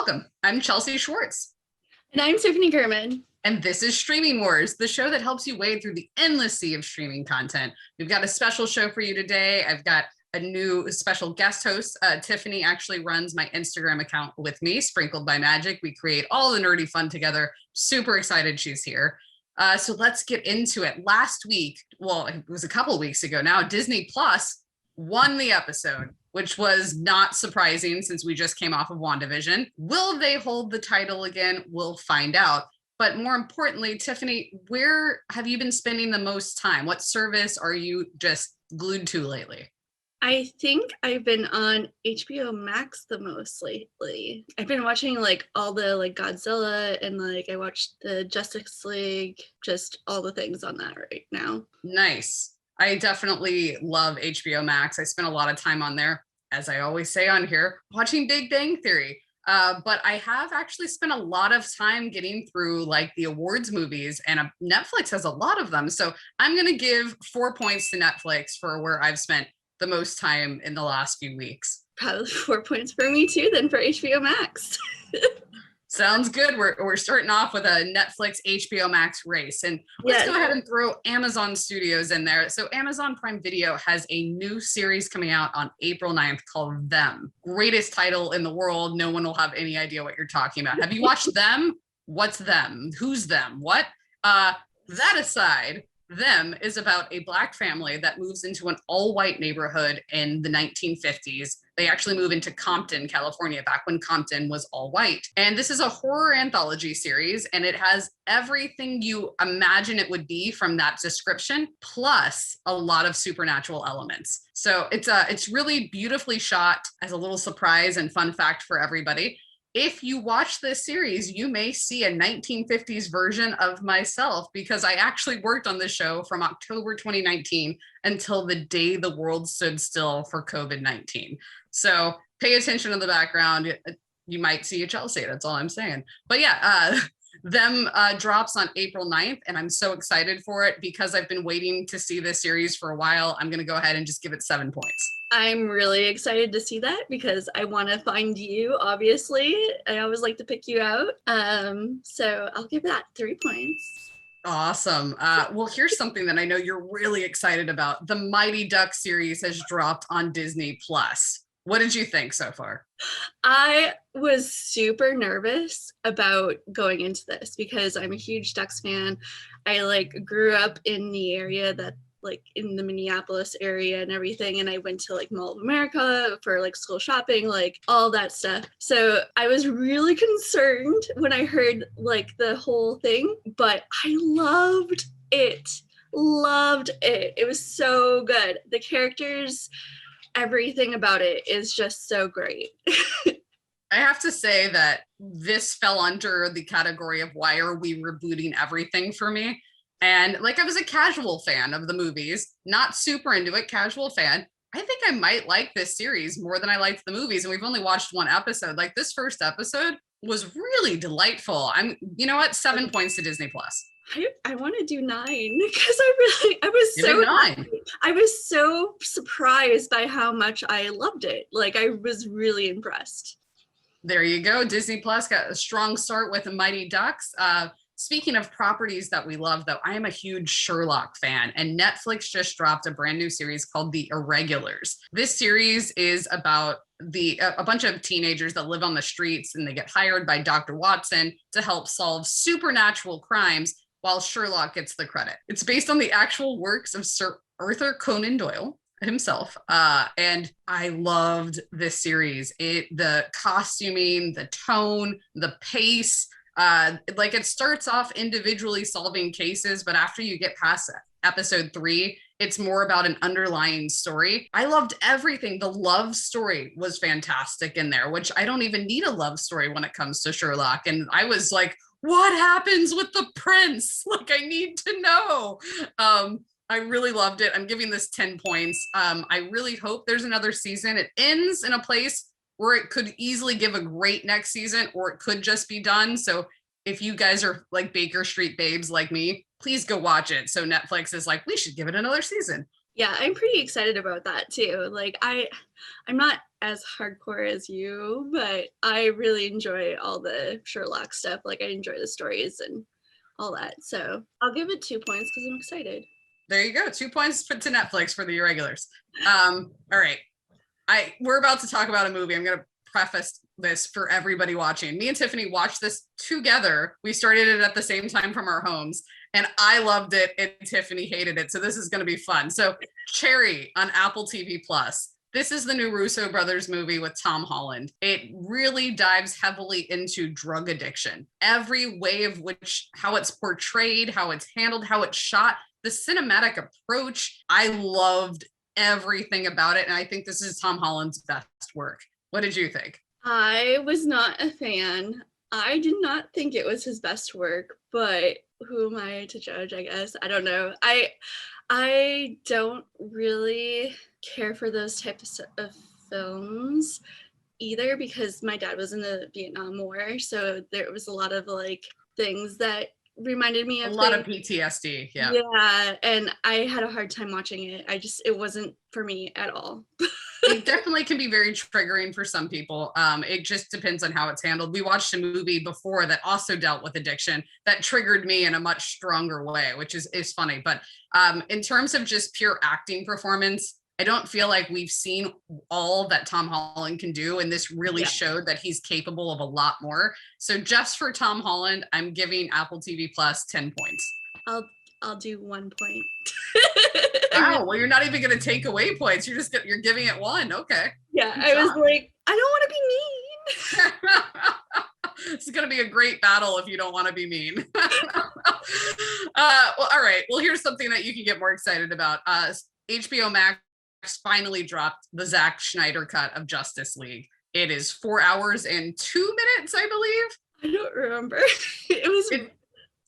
Welcome. I'm Chelsea Schwartz. And I'm Tiffany Kerman. And this is Streaming Wars, the show that helps you wade through the endless sea of streaming content. We've got a special show for you today. I've got a new special guest host. Tiffany actually runs my Instagram account with me, Sprinkled by Magic. We create all the nerdy fun together. Super excited she's here. So let's get into it. Last week, well, it was a couple of weeks ago now, Disney Plus won the episode, which was not surprising since we just came off of WandaVision. Will they hold the title again? We'll find out. But more importantly, Tiffany, where have you been spending the most time? What service are you just glued to lately? I think I've been on HBO Max the most lately. I've been watching all the Godzilla and I watched the Justice League, just all the things on that right now. Nice. I definitely love HBO Max. I spent a lot of time on there, as I always say on here, watching Big Bang Theory. But I have actually spent a lot of time getting through the awards movies, and Netflix has a lot of them. So I'm going to give 4 points to Netflix for where I've spent the most time in the last few weeks. Probably 4 points for me too, then for HBO Max. Sounds good. We're starting off with a Netflix HBO Max race, and let's go ahead and throw Amazon Studios in there. So Amazon Prime Video has a new series coming out on April 9th called Them. Greatest title in the world. No one will have any idea what you're talking about. Have you watched Them? What's Them? Who's Them? What? That aside, Them is about a Black family that moves into an all-white neighborhood in the 1950s. They actually move into Compton, California, back when Compton was all white. And this is a horror anthology series, and it has everything you imagine it would be from that description, plus a lot of supernatural elements. So it's really beautifully shot. As a little surprise and fun fact for everybody, if you watch this series, you may see a 1950s version of myself, because I actually worked on this show from October 2019 until the day the world stood still for COVID-19. So pay attention to the background. You might see a Chelsea. That's all I'm saying. But yeah, Them drops on April 9th, and I'm so excited for it because I've been waiting to see this series for a while. I'm going to go ahead and just give it 7 points. I'm really excited to see that because I want to find you, obviously. I always like to pick you out. So I'll give that 3 points. Awesome. Well, here's something that I know you're really excited about. The Mighty Duck series has dropped on Disney Plus. What did you think so far? I was super nervous about going into this because I'm a huge Ducks fan. I grew up in the area that in the Minneapolis area and everything, and I went to Mall of America for school shopping, all that stuff. So I was really concerned when I heard the whole thing, but I loved it. It was so good. The characters, everything about it is just so great. I have to say that this fell under the category of why are we rebooting everything for me? And I was a casual fan of the movies, not super into it, casual fan. I think I might like this series more than I liked the movies. And we've only watched one episode. This first episode was really delightful. You know what? 7 points to Disney Plus. I want to do 9 because I was so surprised by how much I loved it. I was really impressed. There you go. Disney Plus got a strong start with the Mighty Ducks. Speaking of properties that we love, though, I am a huge Sherlock fan, and Netflix just dropped a brand new series called The Irregulars. This series is about a bunch of teenagers that live on the streets, and they get hired by Dr. Watson to help solve supernatural crimes while Sherlock gets the credit. It's based on the actual works of Sir Arthur Conan Doyle himself, and I loved this series. The costuming, the tone, the pace. It starts off individually solving cases, but after you get past episode 3, it's more about an underlying story. I loved everything. The love story was fantastic in there, which I don't even need a love story when it comes to Sherlock. And I was like, what happens with the prince? I need to know. I really loved it. I'm giving this 10 points. I really hope there's another season. It ends in a place where it could easily give a great next season, or it could just be done. So if you guys are Baker Street babes like me, please go watch it. So Netflix is we should give it another season. Yeah, I'm pretty excited about that too. Like I'm not as hardcore as you, but I really enjoy all the Sherlock stuff. Like I enjoy the stories and all that. So I'll give it 2 points because I'm excited. There you go. 2 points to Netflix for the Irregulars. All right. We're about to talk about a movie. I'm gonna preface this for everybody watching. Me and Tiffany watched this together. We started it at the same time from our homes, and I loved it, and Tiffany hated it. So this is gonna be fun. So Cherry on Apple TV Plus. This is the new Russo Brothers movie with Tom Holland. It really dives heavily into drug addiction. Every way of which, how it's portrayed, how it's handled, how it's shot, the cinematic approach, I loved everything about it. And I think this is Tom Holland's best work. What did you think? I was not a fan. I did not think it was his best work, but who am I to judge, I guess? I don't know. I don't really care for those types of films either because my dad was in the Vietnam War, so there was a lot of like things that reminded me of a lot things. of PTSD. Yeah. Yeah, and I had a hard time watching it. It wasn't for me at all. It definitely can be very triggering for some people. It just depends on how it's handled. We watched a movie before that also dealt with addiction that triggered me in a much stronger way, which is funny. But in terms of just pure acting performance, I don't feel like we've seen all that Tom Holland can do. And this really showed that he's capable of a lot more. So just for Tom Holland, I'm giving Apple TV Plus 10 points. I'll do 1 point. Wow, well, you're not even going to take away points. You're giving it 1. Okay. Yeah, I was like, I don't want to be mean. This is going to be a great battle if you don't want to be mean. Well, all right. Well, here's something that you can get more excited about. HBO Max finally dropped the Zack Snyder cut of Justice League. It is 4 hours and 2 minutes, I believe. I don't remember.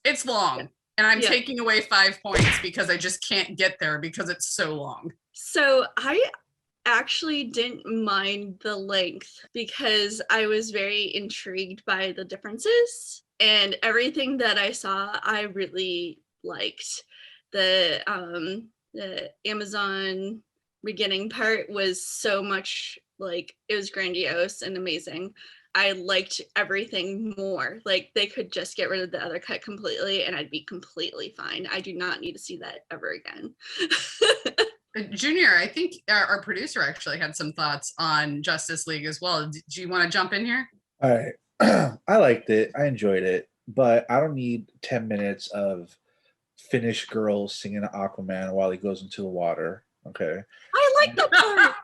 It's long. And I'm taking away 5 points because I just can't get there because it's so long. So I actually didn't mind the length because I was very intrigued by the differences, and everything that I saw I really liked. The Amazon beginning part was so much, like, it was grandiose and amazing. I liked everything more. Like, they could just get rid of the other cut completely and I'd be completely fine. I do not need to see that ever again. Junior, I think our producer actually had some thoughts on Justice League as well. Do you want to jump in here? All right. I liked it. I enjoyed it, but I don't need 10 minutes of Finnish girls singing Aquaman while he goes into the water. Okay. I like that part.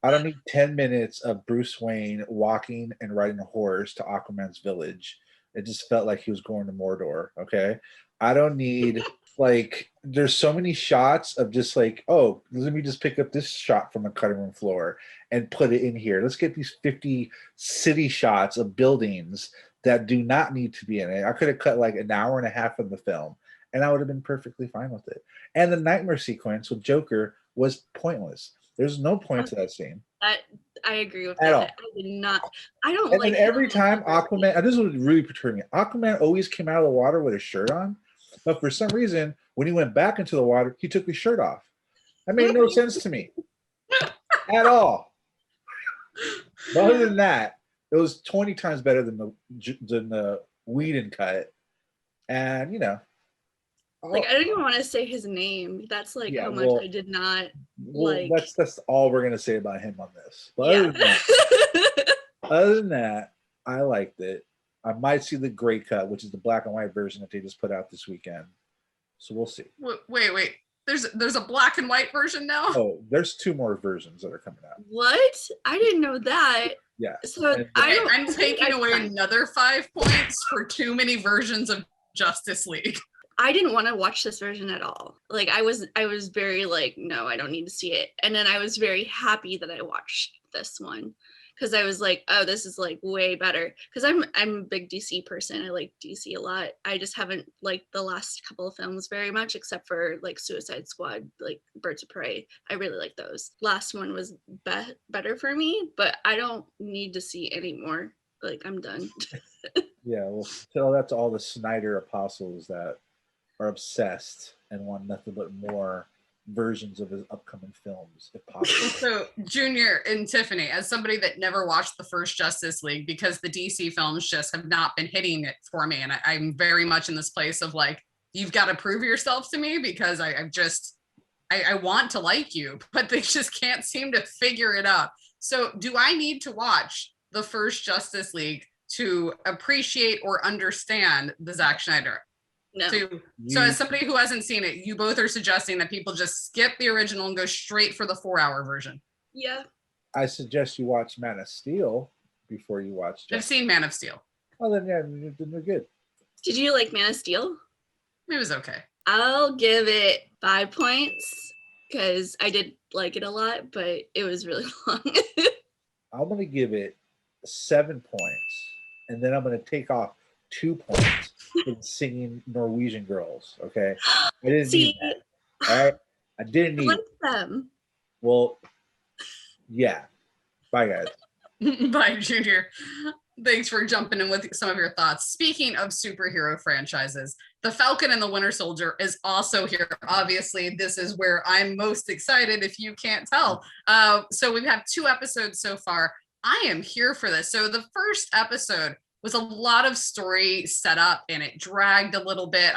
I don't need 10 minutes of Bruce Wayne walking and riding a horse to Aquaman's village. It just felt like he was going to Mordor. Okay. I don't need like, there's so many shots of just like, oh, let me just pick up this shot from the cutting room floor and put it in here. Let's get these 50 city shots of buildings that do not need to be in it. I could have cut like an hour and a half of the film and I would have been perfectly fine with it. And the nightmare sequence with Joker was pointless. There's no point to that scene. I agree with At that. all. I did not. I don't and like. And every time Aquaman, and this was really perturbing me. Aquaman always came out of the water with a shirt on, but for some reason, when he went back into the water, he took his shirt off. That made no sense to me at all. But other than that, it was 20 times better than the Whedon cut, and you know. Like, I don't even want to say his name. That's like how much I did not like. That's all we're gonna say about him on this. But other than that, I liked it. I might see the gray cut, which is the black and white version that they just put out this weekend. So we'll see. Wait. There's a black and white version now? Oh, there's 2 more versions that are coming out. What? I didn't know that. Yeah. So I'm taking away another 5 points for too many versions of Justice League. I didn't want to watch this version at all. Like, I was very like, no, I don't need to see it. And then I was very happy that I watched this one because I was like, oh, this is like way better. Because I'm a big DC person. I like DC a lot. I just haven't liked the last couple of films very much, except for like Suicide Squad, like Birds of Prey. I really like those. Last one was better for me, but I don't need to see any more. Like, I'm done. Yeah, well, tell that to all the Snyder apostles that are obsessed and want nothing but more versions of his upcoming films, if possible. So, Junior and Tiffany, as somebody that never watched the first Justice League because the DC films just have not been hitting it for me, and I'm very much in this place of like, you've got to prove yourself to me because I want to like you, but they just can't seem to figure it out. So, do I need to watch the first Justice League to appreciate or understand the Zack Snyder? No. So as somebody who hasn't seen it, you both are suggesting that people just skip the original and go straight for the 4-hour version. Yeah. I suggest you watch Man of Steel before you watch I've seen Man of Steel. Oh, then yeah, then they're good. Did you like Man of Steel? It was okay. I'll give it 5 points because I did like it a lot, but it was really long. I'm going to give it 7 points, and then I'm going to take off 2 points in singing Norwegian Girls. Okay, I didn't need that. All right, I didn't need them. Well, yeah. Bye, guys. Bye, Junior. Thanks for jumping in with some of your thoughts. Speaking of superhero franchises, The Falcon and the Winter Soldier is also here. Obviously, this is where I'm most excited, if you can't tell. So we've had 2 episodes so far. I am here for this. So the first episode was a lot of story set up and it dragged a little bit.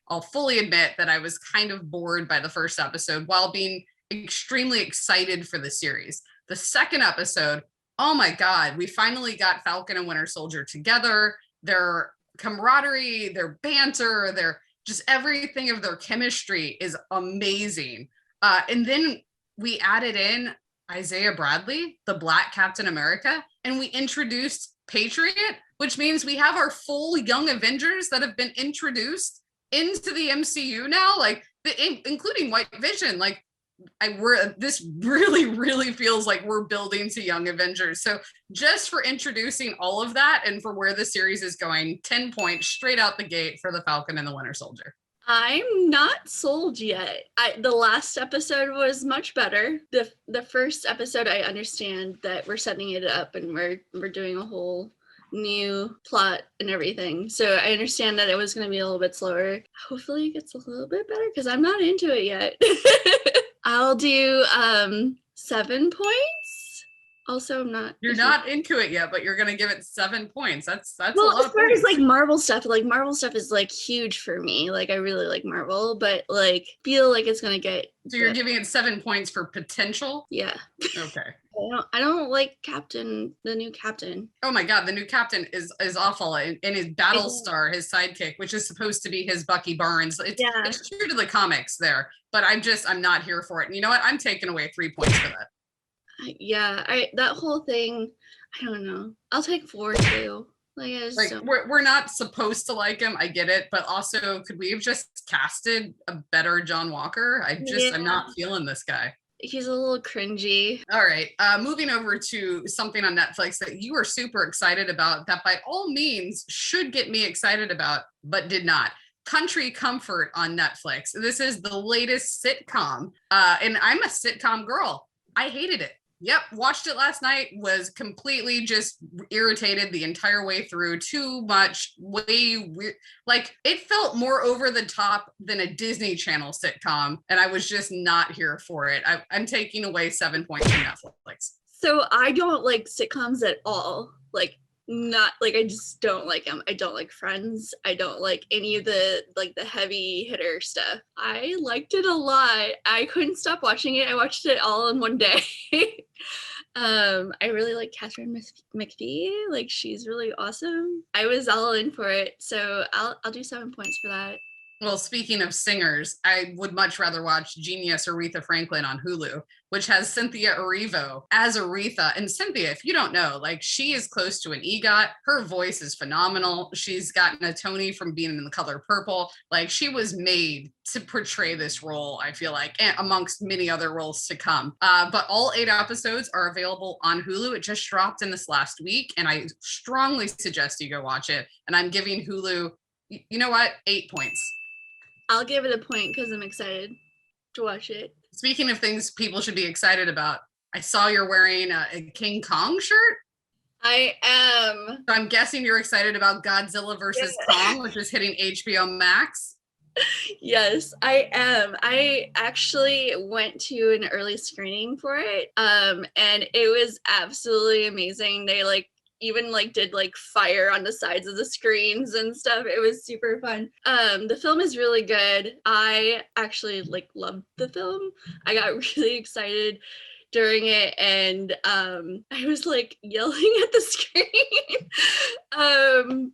I'll fully admit that I was kind of bored by the first episode while being extremely excited for the series. The second episode, oh my God, we finally got Falcon and Winter Soldier together. Their camaraderie, their banter, their just everything of their chemistry is amazing. And then we added in Isaiah Bradley, the Black Captain America, and we introduced Patriot, which means we have our full Young Avengers that have been introduced into the MCU now, like including White Vision. Like this really feels like we're building to Young Avengers. So just for introducing all of that and for where the series is going, 10 points straight out the gate for the Falcon and the Winter Soldier. I'm not sold yet. The last episode was much better. The first episode, I understand that we're setting it up and we're doing a whole new plot and everything. So I understand that it was going to be a little bit slower. Hopefully it gets a little bit better because I'm not into it yet. I'll do 7 points. Also, I'm not. You're not into it yet, but you're gonna give it 7 points. That's well, a lot as far as like Marvel stuff is like huge for me. Like I really like Marvel, but like feel like it's gonna get. So you're giving it 7 points for potential? Yeah. Okay. I don't like the new Captain. Oh my God, the new Captain is awful. And his Battlestar, his sidekick, which is supposed to be his Bucky Barnes. It's true to the comics there, but I'm not here for it. And you know what? I'm taking away 3 points for that. Yeah, that whole thing, I don't know. I'll take 4 too. We're not supposed to like him. I get it, but also could we have just casted a better John Walker? I'm not feeling this guy. He's a little cringy. All right, moving over to something on Netflix that you are super excited about, that by all means should get me excited about, but did not. Country Comfort on Netflix. This is the latest sitcom, and I'm a sitcom girl. I hated it. Yep, watched it last night, was completely just irritated the entire way through. Too much, way weird. Like, it felt more over the top than a Disney Channel sitcom, and I was just not here for it. I'm taking away 7 points from Netflix. So I don't like sitcoms at all. Like, not like I just don't like them. I don't like Friends. I don't like any of the heavy hitter stuff. I liked it a lot. I couldn't stop watching it. I watched it all in one day. I really like Catherine McPhee. Like, she's really awesome. I was all in for it. So I'll do 7 points for that. Well, speaking of singers, I would much rather watch Genius Aretha Franklin on Hulu, which has Cynthia Erivo as Aretha. And Cynthia, if you don't know, like, she is close to an EGOT. Her voice is phenomenal. She's gotten a Tony from being in The Color Purple. Like, she was made to portray this role, I feel like, and amongst many other roles to come. But all 8 episodes are available on Hulu. It just dropped in this last week, and I strongly suggest you go watch it. And I'm giving Hulu, you know what, 8 points. I'll give it a point because I'm excited to watch it. Speaking of things people should be excited about, I saw you're wearing a King Kong shirt. I am. So I'm guessing you're excited about Godzilla versus Kong, which is hitting HBO Max. Yes, I am. I actually went to an early screening for it, and it was absolutely amazing. They like even like did like fire on the sides of the screens and stuff. It was super fun. The film is really good. I actually like loved the film. I got really excited during it, and I was like yelling at the screen.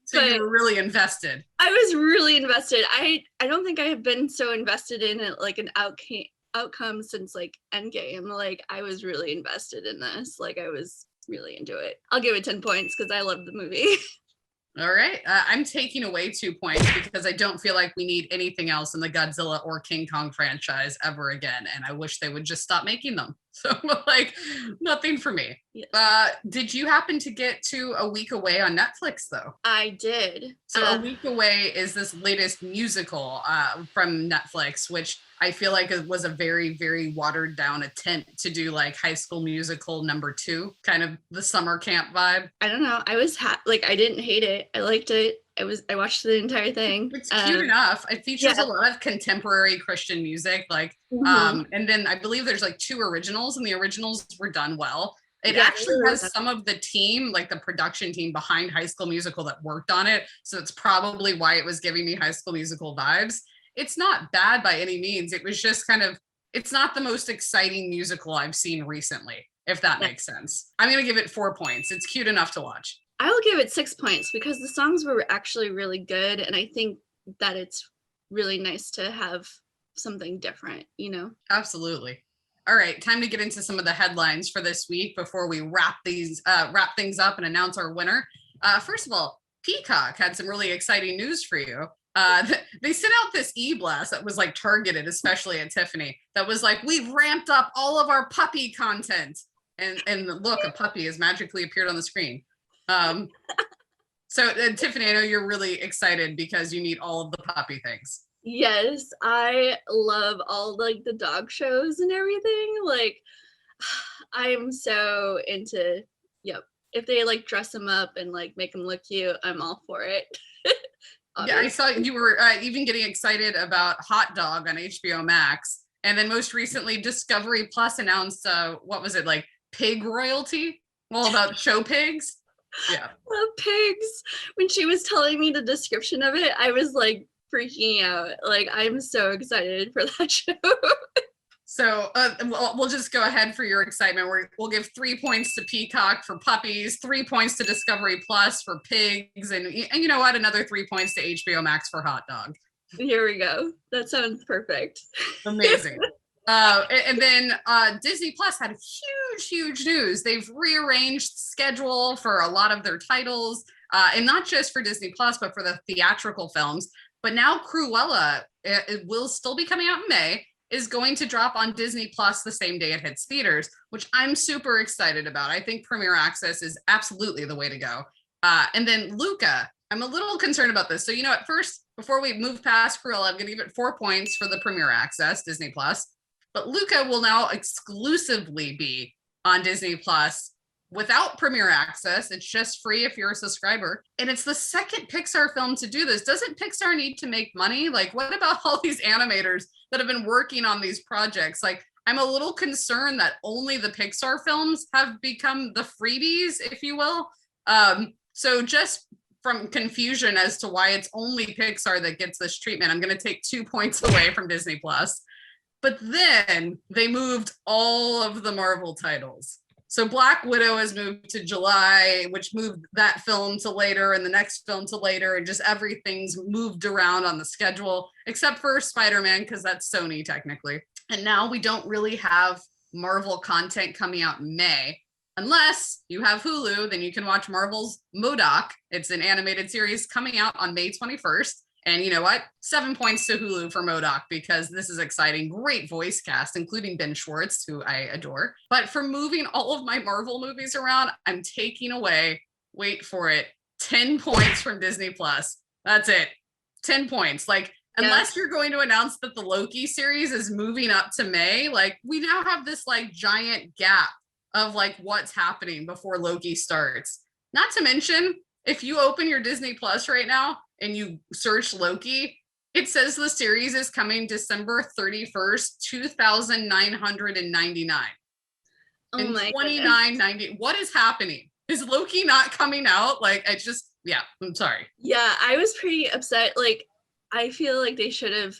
So you were really invested. I was really invested. I don't think I have been so invested in it, like an outcome since like Endgame. Like I was really invested in this. Like I was really into it. I'll give it 10 points because I love the movie. All right. I'm taking away 2 points because I don't feel like we need anything else in the Godzilla or King Kong franchise ever again. And I wish they would just stop making them. So like nothing for me. Yeah. Did you happen to get to A Week Away on Netflix though? I did. So A Week Away is this latest musical from Netflix, which I feel like it was a very, very watered down attempt to do like High School Musical #2, kind of the summer camp vibe. I don't know. I was like, I didn't hate it. I liked it. I watched the entire thing. It's cute enough. It features a lot of contemporary Christian music, like, and then I believe there's like 2 originals, and the originals were done well. It actually has some of the team, like the production team behind High School Musical that worked on it. So it's probably why it was giving me High School Musical vibes. It's not bad by any means. It was just kind of, it's not the most exciting musical I've seen recently, if that makes sense. I'm going to give it 4 points. It's cute enough to watch. I will give it 6 points because the songs were actually really good. And I think that it's really nice to have something different, you know? Absolutely. All right, time to get into some of the headlines for this week before we wrap things up and announce our winner. First of all, Peacock had some really exciting news for you. They sent out this e-blast that was like targeted, especially at Tiffany, that was like, we've ramped up all of our puppy content. And look, a puppy has magically appeared on the screen. So Tiffany, I know you're really excited because you need all of the puppy things. Yes, I love all like the dog shows and everything. Like I'm so into, if they like dress them up and like make them look cute, I'm all for it. Yeah, I saw you were even getting excited about Hot Dog on HBO Max. And then most recently, Discovery Plus announced, what was it, like pig royalty? Well, about show pigs. Yeah. Love pigs. When she was telling me the description of it, I was like freaking out. Like, I'm so excited for that show. So we'll just go ahead for your excitement. We'll give 3 points to Peacock for puppies, 3 points to Discovery Plus for pigs, and you know what? Another 3 points to HBO Max for Hot Dog. Here we go. That sounds perfect. Amazing. And then Disney Plus had huge news. They've rearranged schedule for a lot of their titles, and not just for Disney Plus, but for the theatrical films. But now Cruella, it will still be coming out in May, is going to drop on Disney Plus the same day it hits theaters, which I'm super excited about. I think Premiere Access is absolutely the way to go. And then Luca, I'm a little concerned about this. So, at first, before we move past Cruella, I'm going to give it 4 points for the Premiere Access, Disney Plus. But Luca will now exclusively be on Disney Plus without Premiere Access. It's just free if you're a subscriber. And it's the second Pixar film to do this. Doesn't Pixar need to make money? Like, what about all these animators that have been working on these projects? Like, I'm a little concerned that only the Pixar films have become the freebies, if you will. So just from confusion as to why it's only Pixar that gets this treatment, I'm going to take 2 points away from Disney Plus. But then they moved all of the Marvel titles. So Black Widow has moved to July, which moved that film to later and the next film to later, and just everything's moved around on the schedule, except for Spider-Man, because that's Sony technically. And now we don't really have Marvel content coming out in May. Unless you have Hulu, then you can watch Marvel's MODOK. It's an animated series coming out on May 21st. And you know what? 7 points to Hulu for MODOK because this is exciting. Great voice cast, including Ben Schwartz, who I adore. But for moving all of my Marvel movies around, I'm taking away, wait for it, 10 points from Disney Plus. That's it. 10 points. Like, unless you're going to announce that the Loki series is moving up to May, like we now have this like giant gap of like what's happening before Loki starts. Not to mention, if you open your Disney Plus right now and you search Loki, It says the series is coming December 31st, 2,999. Oh And my 29.90. What is happening? Is Loki not coming out? Like, I just, yeah, I'm sorry. Yeah, I was pretty upset. Like, I feel like they should have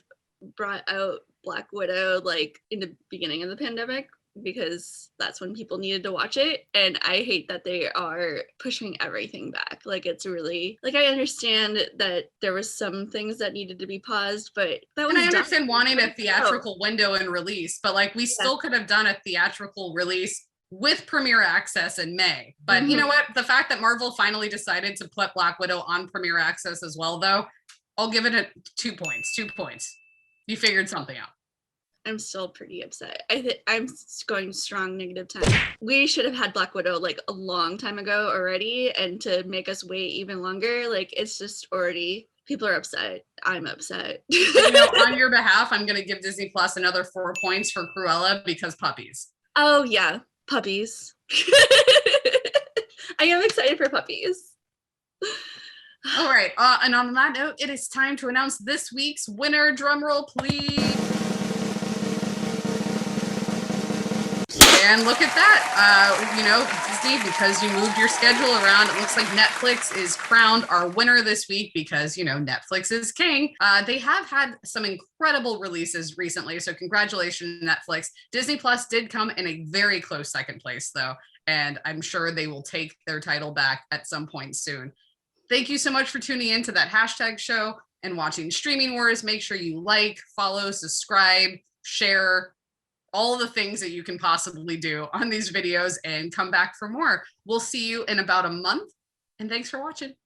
brought out Black Widow like in the beginning of the pandemic, because that's when people needed to watch it. And I hate that they are pushing everything back. Like, it's really, like, I understand that there was some things that needed to be paused, but that was And I understand done. wanting a theatrical window and release, but like we still could have done a theatrical release with premiere access in May. But you know what? The fact that Marvel finally decided to put Black Widow on premiere access as well, though, I'll give it 2 points. 2 points. You figured something out. I'm still pretty upset. I'm going strong -10. We should have had Black Widow like a long time ago already, and to make us wait even longer, like, it's just already, people are upset. I'm upset. You know, on your behalf, I'm going to give Disney Plus another 4 points for Cruella because puppies. Oh yeah, puppies. I am excited for puppies. All right. And on that note, it is time to announce this week's winner. Drum roll, please. And look at that. You know, Disney, because you moved your schedule around, it looks like Netflix is crowned our winner this week because, you know, Netflix is king. They have had some incredible releases recently, so congratulations, Netflix. Disney Plus did come in a very close second place, though, and I'm sure they will take their title back at some point soon. Thank you so much for tuning in to that hashtag show and watching Streaming Wars. Make sure you like, follow, subscribe, share, all the things that you can possibly do on these videos, and come back for more. We'll see you in about a month, and thanks for watching.